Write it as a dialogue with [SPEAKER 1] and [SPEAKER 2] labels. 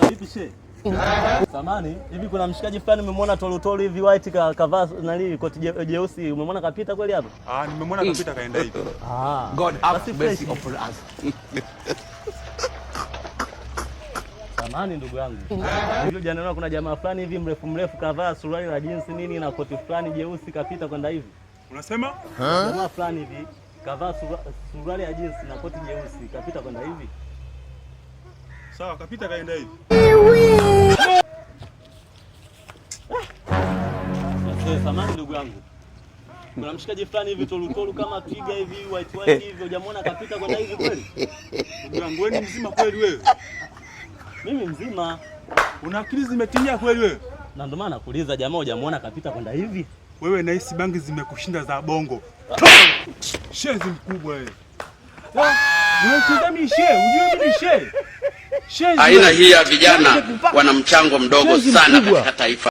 [SPEAKER 1] Vipi she? Samani, hivi kuna mshikaji fulani umemwona tolutolu hivi white kavaa nani koti jeusi, umemwona kapita kweli hapo?
[SPEAKER 2] Nimemwona kapita kaenda hivi.
[SPEAKER 3] God have mercy upon us.
[SPEAKER 1] Samani ndugu yangu. Hivi jana kuna jamaa fulani hivi mrefu kavaa suruali la jeans nini na koti fulani jeusi kapita kwenda hivi.
[SPEAKER 2] Unasema?
[SPEAKER 1] Jamaa fulani hivi kavaa suruali ya jeans na koti jeusi kapita kwenda hivi.
[SPEAKER 2] Sawa, kapita kaenda hivi.
[SPEAKER 1] Samani ndugu yangu. Kuna mshikaji fulani hivi tolutolu kama twiga hivi white hivi, hujamwona kapita kwenda hivi kweli?
[SPEAKER 2] Ndugu yangu, wewe ni mzima kweli wewe?
[SPEAKER 1] Mimi mzima.
[SPEAKER 2] Una akili zimetimia kweli wewe?
[SPEAKER 1] Na ndio maana nakuuliza jamaa, hujamwona kapita kwenda hivi?
[SPEAKER 2] Wewe na hisi bangi zimekushinda za bongo. Shezi mkubwa wewe. Unatazama she, unajua mimi she.
[SPEAKER 4] Aina hii ya vijana wana mchango mdogo sana katika taifa.